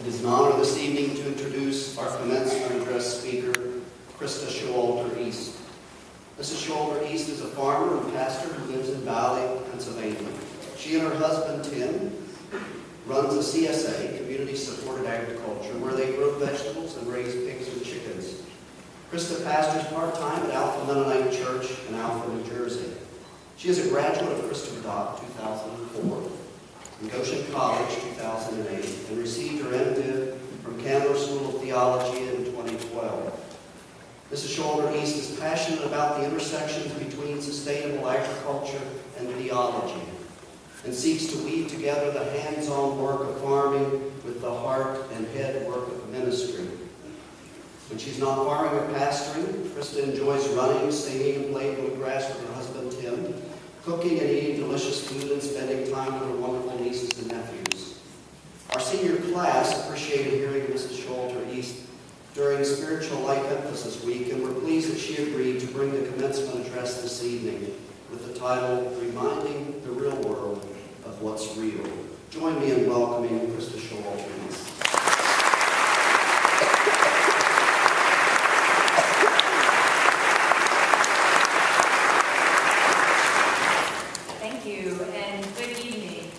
It is an honor this evening to introduce our commencement address speaker, Krista Showalter Ehst. Mrs. Showalter Ehst is a farmer and pastor who lives in Valley, Pennsylvania. She and her husband, Tim, runs a CSA, Community Supported Agriculture, where they grow vegetables and raise pigs and chickens. Krista pastors part-time at Alpha Mennonite Church in Alpha, New Jersey. She is a graduate of Christopher Dock 2004, and Goshen College 2008, and received her MDiv from Candler School of Theology in 2012. Mrs. Showalter Ehst is passionate about the intersections between sustainable agriculture and theology, and seeks to weave together the hands-on work of farming with the heart and head work of ministry. When she's not farming or pastoring, Krista enjoys running, singing, and playing with grass with her husband Tim, cooking and eating delicious food, and spending time with her wonderful nieces and nephews. Our senior class appreciated hearing Mrs. Showalter Ehst during Spiritual Life Emphasis Week, and we're pleased that she agreed to bring the commencement address this evening with the title, Reminding the Real World of What's Real. Join me in welcoming Krista Showalter Ehst. Thank you, and good evening.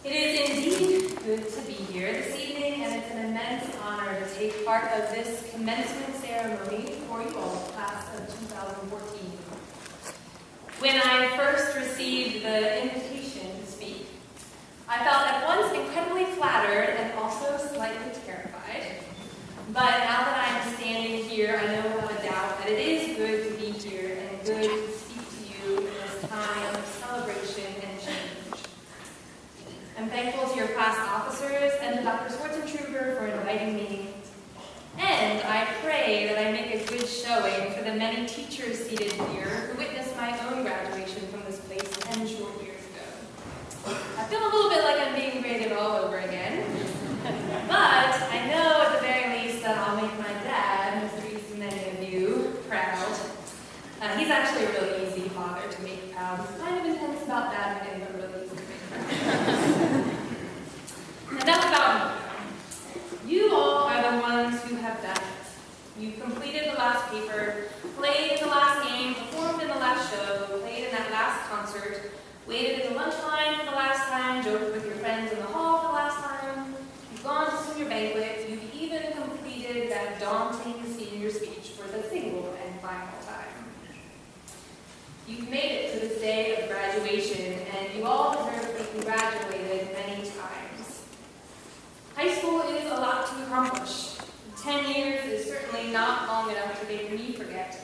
It is indeed good to be here this evening, and it's an immense honor to take part of this commencement ceremony for you all, class of 2014. When I first received the invitation to speak, I felt at once incredibly flattered and also slightly terrified. But now that I'm standing here, I know without a doubt that it is good to be here and good to speak to you in this time of celebration and change. I'm thankful to your class officers and to Dr. Schwartzentruber for inviting me. And I pray that I make a good showing for the many teachers seated here who witnessed my own graduation from this place 10 short years ago. I feel a little bit like I'm being graded all over again. But I know at the very least that I'll make my dad, Mr. Ehst, many of you, proud. He's actually a really easy father to make proud. He's kind of intense about that, but really easy to make proud. Enough about me. You all are the ones who have done it. You completed the last paper, played in the last game, performed in the last show, played in that last concert, waited in the lunch line for the last time, joked with your friends in the hall for the last time. You've gone to senior banquet. You've even completed that daunting senior speech for the single and final time. You've made it to this day of graduation, and you all deserve to be congratulated many times. High school is a lot to accomplish. 10 years is certainly not long enough to make me forget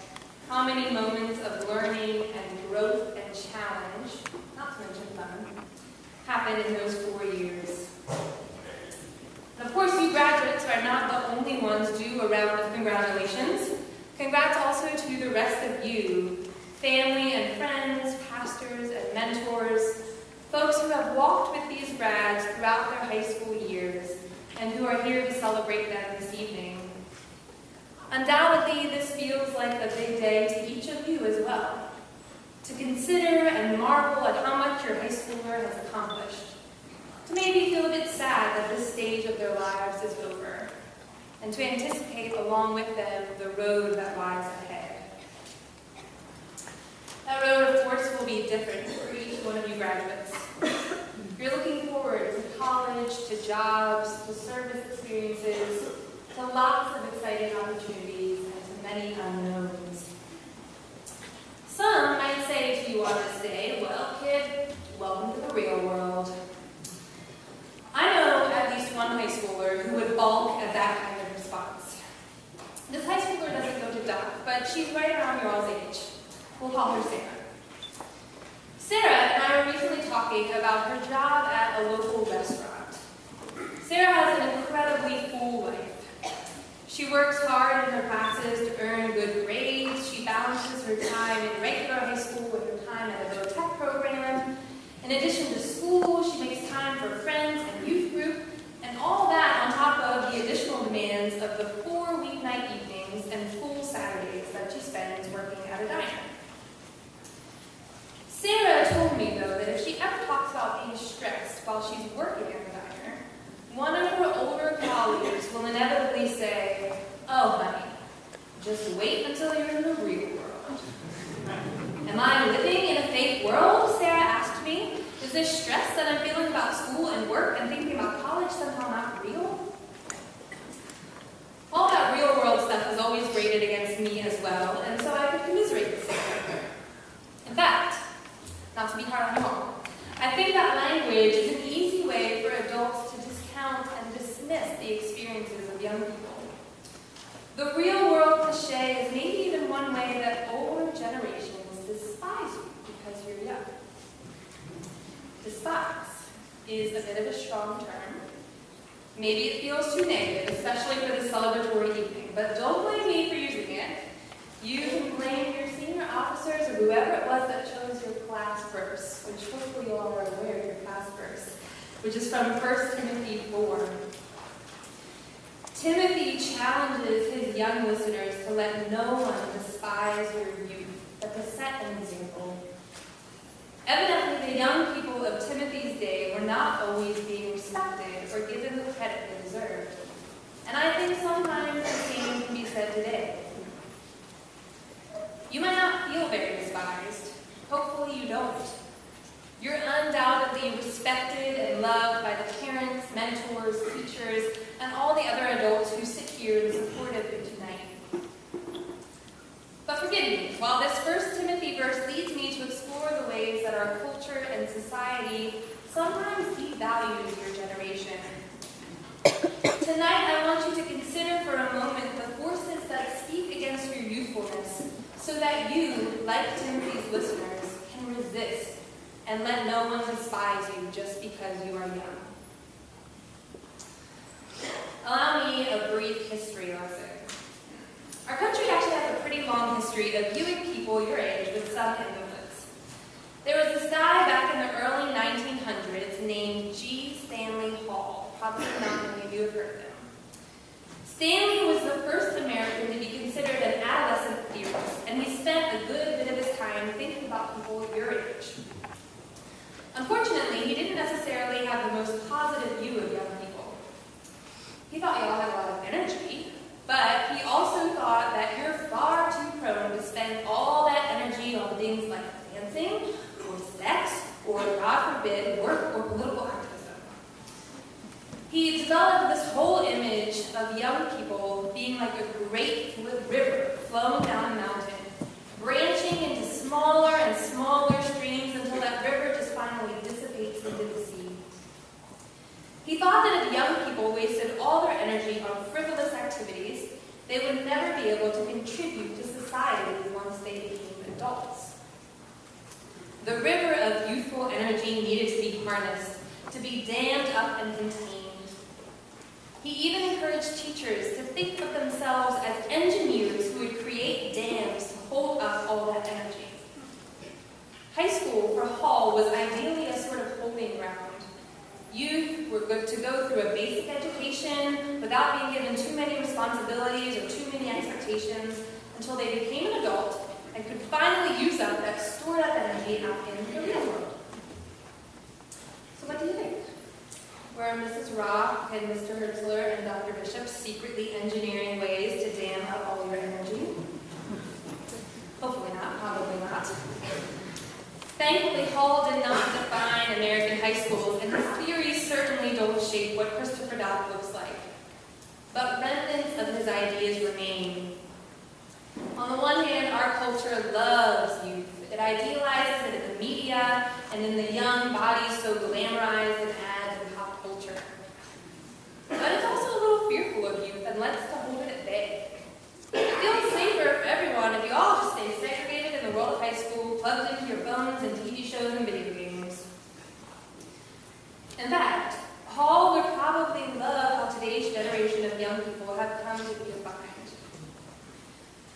how many moments of learning and growth and challenge, not to mention fun, happened in those 4 years. And of course, you graduates are not the only ones due a round of congratulations. Congrats also to the rest of you, family and friends, pastors and mentors, folks who have walked with these grads throughout their high school years and who are here to celebrate them this evening. Undoubtedly, this feels like a big day to each of you as well, to consider and marvel at how much your high schooler has accomplished, to maybe feel a bit sad that this stage of their lives is over, and to anticipate along with them the road that lies ahead. That road, of course, will be different for each one of you graduates. You're looking forward to college, to jobs, to service experiences, to lots of exciting opportunities, and to many unknowns. Some might say to you on this day, well, kid, welcome to the real world. I know at least one high schooler who would balk at that kind of response. This high schooler doesn't go to Dock, but she's right around your all's age. We'll call her Sarah. Sarah and I were recently talking about her job at a local restaurant. Sarah has an incredibly full life. She works hard in her classes to earn good grades. She balances her time in regular high school with her time at a vo-tech program. In addition to school, she makes time for friends and youth group, and all that on top of the additional demands of the 4 weeknight evenings and full Saturdays that she spends working at a diner. Sarah told me, though, that if she ever talks about being stressed while she's working at the diner, one of her literally say, "Oh, honey, just wait until you're in the real world." Am I living in a fake world? Sarah asked me. Is this stress that I'm feeling about school and work and thinking about college somehow not real? All that real world stuff is always graded against me as well, and so I could commiserate with Sarah. In fact, not to be hard on you all, I think that language is an easy way for adults to discount and dismiss the experiences of young people. The real world cliche is maybe even one way that older generations despise you because you're young. Despise is a bit of a strong term. Maybe it feels too negative, especially for this celebratory evening, but don't blame me for using it. You can blame your senior officers or whoever it was that chose your class verse, which hopefully you all are aware of your class verse, which is from 1 Timothy 4. Timothy challenges his young listeners to let no one despise your youth, but to set an example. Evidently, the young people of Timothy's day were not always being respected or given the credit they deserved. And I think sometimes the same can be said today. You might not feel very despised. Hopefully you don't. You're undoubtedly respected and loved by the parents, mentors, teachers, and all the other adults who sit here and support you tonight. But forgive me, while this 1 Timothy verse leads me to explore the ways that our culture and society sometimes devalues your generation, tonight I want you to consider for a moment the forces that speak against your youthfulness, so that you, like Timothy's listeners, can resist and let no one despise you just because you are young. Allow me a brief history lesson. Our country actually has a pretty long history of viewing people your age with some influence. There was this guy back in the early 1900s named G. Stanley Hall. Probably not many of you have heard of him. Stanley was the first American to be considered an adolescent theorist, and he spent a good bit of his time thinking about people your age. Unfortunately, he didn't necessarily have the most positive view of young people. He thought y'all had a lot of energy, but he also thought that you're far too prone to spend all that energy on things like dancing, or sex, or, God forbid, work or political activism. He developed this whole image of young people being like a great river flowing down a mountain, branching into smaller and smaller streams until that river just finally dissipates into the sea. He thought that if young people wasted all their energy on frivolous activities, they would never be able to contribute to society once they became adults. The river of youthful energy needed to be harnessed, to be dammed up and contained. He even encouraged teachers to think of themselves as engineers who would create dams to hold up all that energy. High school for Hall was ideally a sort of holding ground. Youth were good to go through a basic education without being given too many responsibilities or too many expectations until they became an adult and could finally use up that stored up energy out in the real world. So what do you think? Were Mrs. Rock and Mr. Hertzler and Dr. Bishop secretly engineering ways to dam up all your energy? Hopefully not, probably not. Thankfully, Hall did not define American high schools, and his theories certainly don't shape what Christopher Dock looks like. But remnants of his ideas remain. On the one hand, our culture loves youth. It idealizes it in the media and in the young bodies so glamorized in ads and pop culture. But it's also a little fearful of youth and likes to hold it at bay. It feels safer for everyone if you all just stay segregated in the world of high school, plugged into your phones and TV shows and video games. In fact, Hall would probably love how today's generation of young people have come to be defined.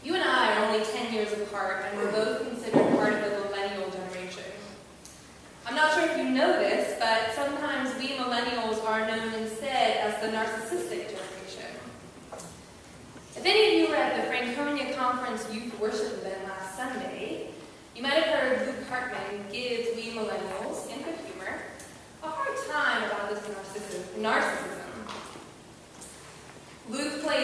You and I are only 10 years apart, and we're both considered part of the millennial generation. I'm not sure if you know this, but sometimes we millennials are known instead as the narcissistic generation. If any of you were at the Franconia Conference Youth Worship event last Sunday, you might have heard Luke Hartman give we millennials, in good humor, a hard time about this narcissism. Luke played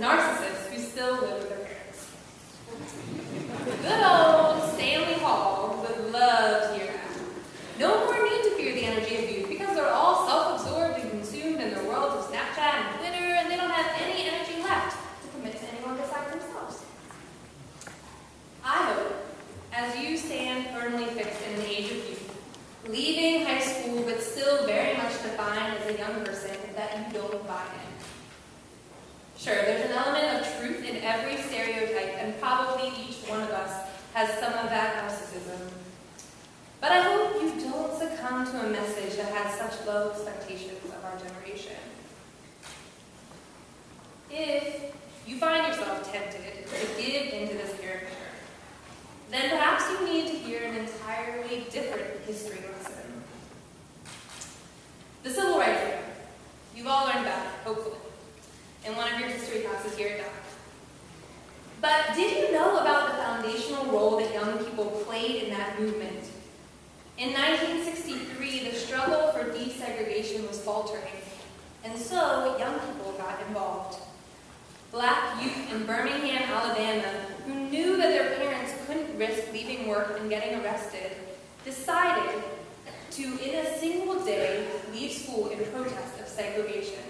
narcissists who still live with their parents. Good old Stanley Hall would love to hear that. No more need to fear the energy of youth because they're all self-absorbed and consumed in their worlds of Snapchat and Twitter, and they don't have any energy left to commit to anyone besides themselves. I hope, as you stand firmly fixed in the age of youth, leaving high school but still very much defined as a young person, that you don't buy in. Sure, there's an element of truth in every stereotype, and probably each one of us has some of that narcissism. But I hope you don't succumb to a message that has such low expectations of our generation. If you find yourself tempted to give into this caricature, then perhaps you need to hear an entirely different history lesson. The Civil Rights Era. You've all learned about it, hopefully, in one of your history classes here at Dock. But did you know about the foundational role that young people played in that movement? In 1963, the struggle for desegregation was faltering, and so young people got involved. Black youth in Birmingham, Alabama, who knew that their parents couldn't risk leaving work and getting arrested, decided to, in a single day, leave school in protest of segregation.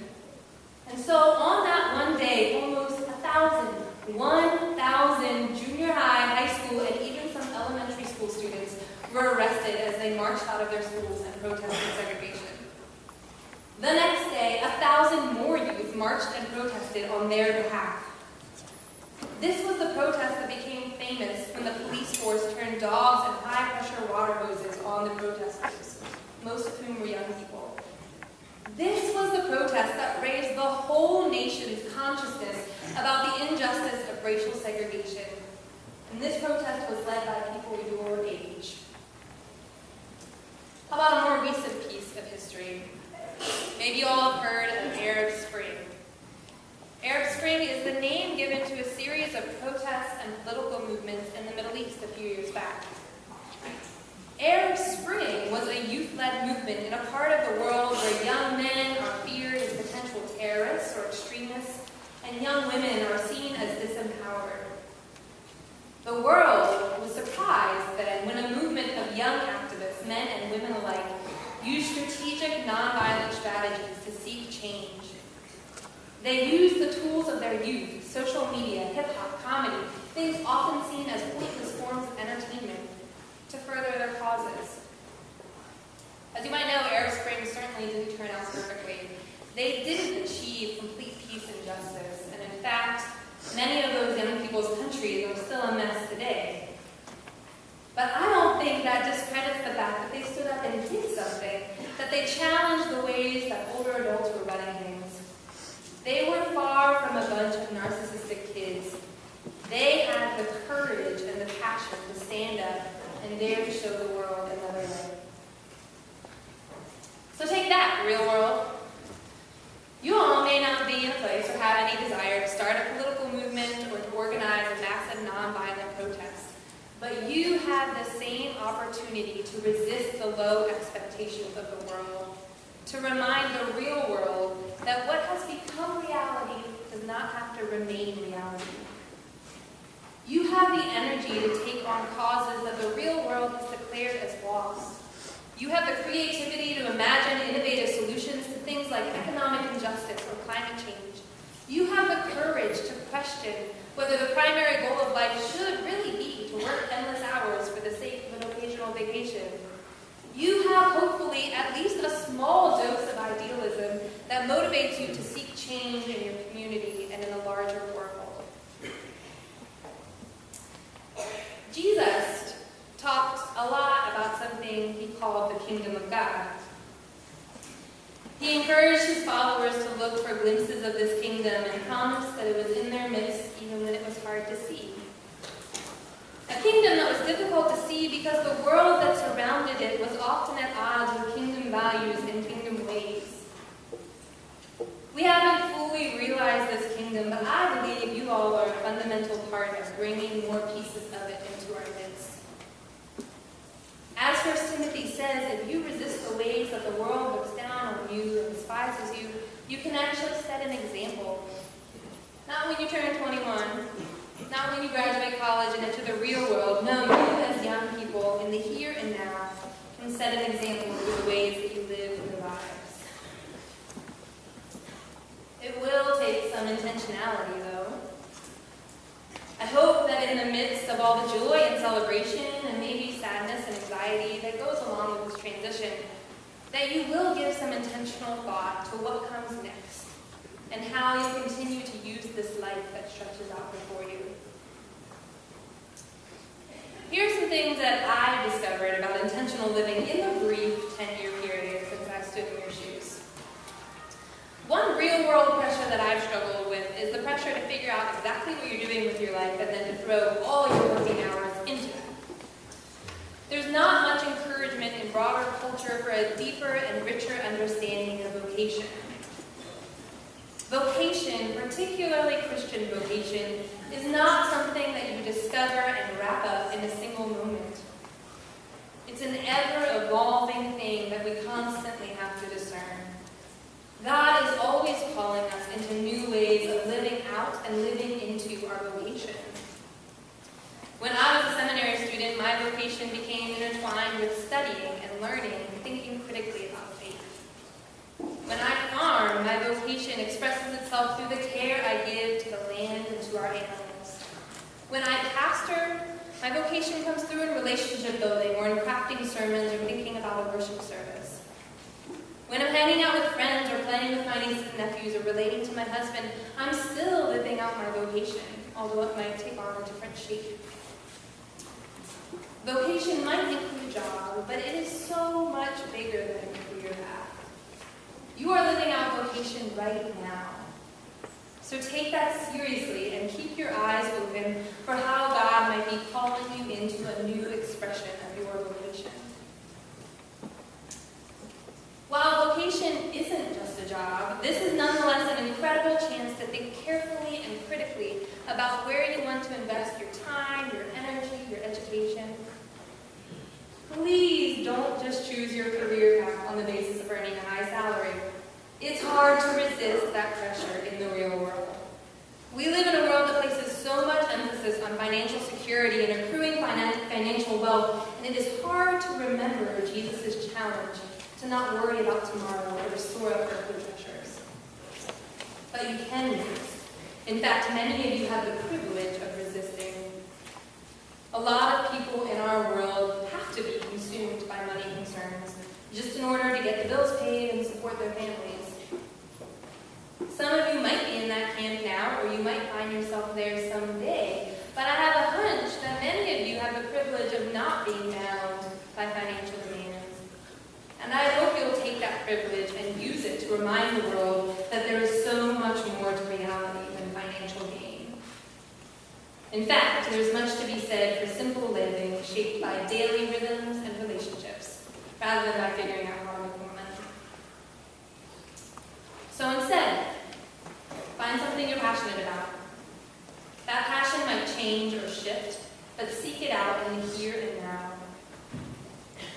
And so on that one day, almost 1,000 junior high, high school, and even some elementary school students were arrested as they marched out of their schools and protested segregation. The next day, 1,000 more youth marched and protested on their behalf. This was the protest that became famous when the police force turned dogs and high-pressure water hoses on the protesters, most of whom were young people. This was the protest that raised the whole nation's consciousness about the injustice of racial segregation. And this protest was led by people your age. How about a more recent piece of history? Maybe you all have heard of Arab Spring. Arab Spring is the name given to a series of protests and political movements in the Middle East a few years back. Arab Spring was a youth-led movement in a part of the world where young men are feared as potential terrorists or extremists, and young women are seen as disempowered. The world was surprised that when a movement of young activists, men and women alike, used strategic nonviolent strategies to seek change. They used the tools of their youth, social media, hip-hop, comedy, things often seen as pointless forms of entertainment, to further their causes. As you might know, Arab Spring certainly didn't turn out perfectly. They didn't achieve complete peace and justice, and in fact, many of those young people's countries are still a mess today. But I don't think that discredits the fact that they stood up and did something, that they challenged the ways that older adults were running things. They were far from a bunch of narcissistic kids. They had the courage and the passion to stand up and dare to show the world another way. So take that, real world. You all may not be in a place or have any desire to start a political movement or to organize a massive nonviolent protest. But you have the same opportunity to resist the low expectations of the world, to remind the real world that what has become reality does not have to remain reality. You have the energy to take on causes that the real world has declared as lost. You have the creativity to imagine innovative solutions to things like economic injustice or climate change. You have the courage to question whether the primary goal of life should really be to work endless hours for the sake of an occasional vacation. You have, hopefully, at least a small dose of idealism that motivates you to seek change in your community and in a larger world. Jesus talked a lot about something he called the kingdom of God. He encouraged his followers to look for glimpses of this kingdom and promised that it was in their midst even when it was hard to see. A kingdom that was difficult to see because the world that surrounded it was often at odds with kingdom values and kingdom ways. We haven't fully realized this kingdom, but I believe you all are a fundamental part of bringing more pieces of it into our midst. As 1 Timothy says, if you resist the ways that the world looks down on you and despises you, you can actually set an example. Not when you try not when you graduate college and enter the real world. No, you as young people in the here and now can set an example through the ways that you live your lives. It will take some intentionality, though. I hope that in the midst of all the joy and celebration and maybe sadness and anxiety that goes along with this transition, that you will give some intentional thought to what comes next and how you continue to use this life that stretches out before you. Here are some things that I've discovered about intentional living in the brief 10-year period since I stood in your shoes. One real-world pressure that I've struggled with is the pressure to figure out exactly what you're doing with your life and then to throw all your working hours into it. There's not much encouragement in broader culture for a deeper and richer understanding of vocation. Vocation, particularly Christian vocation, is not something that you discover and wrap up in a single moment. It's an ever-evolving thing that we constantly have to discern. God is always calling us into new ways of living out and living into our vocation. When I was a seminary student, my vocation became intertwined with studying and learning and thinking critically about faith. When I farm, my vocation expresses itself through the care I give to the land and to our animals. When I pastor, my vocation comes through in relationship building or in crafting sermons or thinking about a worship service. When I'm hanging out with friends or playing with my nieces and nephews or relating to my husband, I'm still living out my vocation, although it might take on a different shape. Vocation might include a job, but it is so much bigger than a career path. You are living out vocation right now. So take that seriously and keep your eyes open for how God might be calling you into a new expression of your vocation. While vocation isn't just a job, this is nonetheless an incredible chance to think carefully and critically about where you want to invest your time, your energy, your education. Please don't just choose your career path on the basis of earning a high salary. It's hard to resist that pressure in the real world. We live in a world that places so much emphasis on financial security and accruing financial wealth, and it is hard to remember Jesus' challenge to not worry about tomorrow or to store up earthly treasures. But you can resist. In fact, many of you have the privilege of resisting. A lot of people in our world have to be consumed by money concerns just in order to get the bills paid and support their families. Some of you might be in that camp now, or you might find yourself there someday, but I have a hunch that many of you have the privilege of not being bound by financial demands. And I hope you'll take that privilege and use it to remind the world that there is so much more to reality than financial gain. In fact, there's much to be said for simple living shaped by daily rhythms and relationships, rather than by figuring out how to make more money. So instead, find something you're passionate about. That passion might change or shift, but seek it out in the here and now.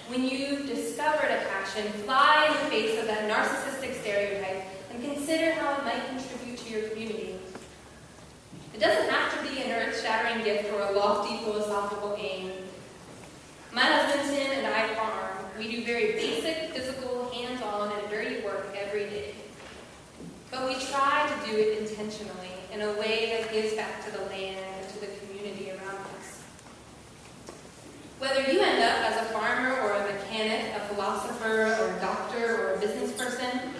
When you've discovered a passion, fly in the face of that narcissistic stereotype and consider how it might contribute to your community. It doesn't have to be an earth-shattering gift or a lofty philosophical aim. My husband Tim and I farm. We do very basic, physical, hands-on, and dirty work every day. But we try to do it intentionally in a way that gives back to the land and to the community around us. Whether you end up as a farmer or a mechanic, a philosopher or a doctor or a business person,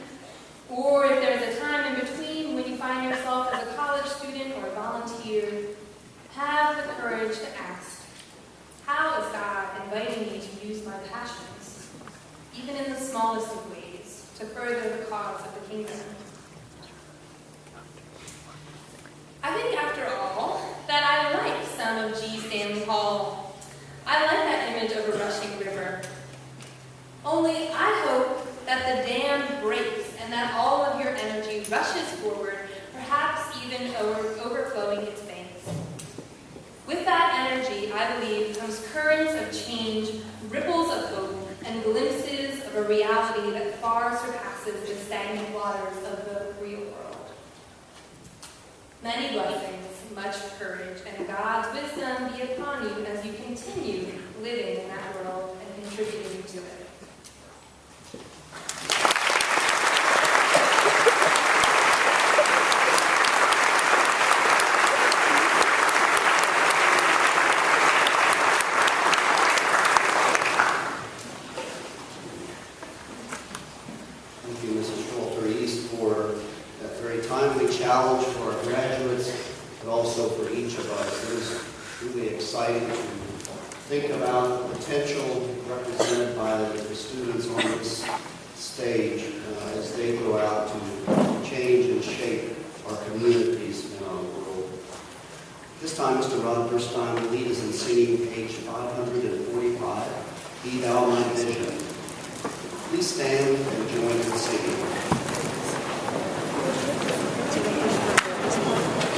or if there's a time in between when you find yourself as a college student or a volunteer, have the courage to ask, how is God inviting me to use my passions, even in the smallest of ways, to further the cause of the kingdom? I think, after all, that I like some of G. Stanley Hall. I like that image of a rushing river. Only I hope that the dam breaks and that all of your energy rushes forward, perhaps even overflowing its banks. With that energy, I believe, comes currents of change, ripples of hope, and glimpses of a reality that far surpasses the stagnant waters of the real world. Many blessings, much courage, and God's wisdom be upon you as you continue living in that world and contributing to it. Thank you, Mrs. Showalter Ehst, for that very timely challenge for our graduates, but also for each of us. It is really exciting to think about the potential represented by the students on this stage as they go out to change and shape our communities and our world. This time, Mr. Rutherford will lead us in singing page 545, Be Thou My Vision. Please stand and join in singing.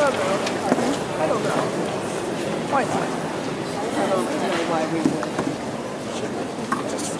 I don't know. Why not? I don't know why we would. Just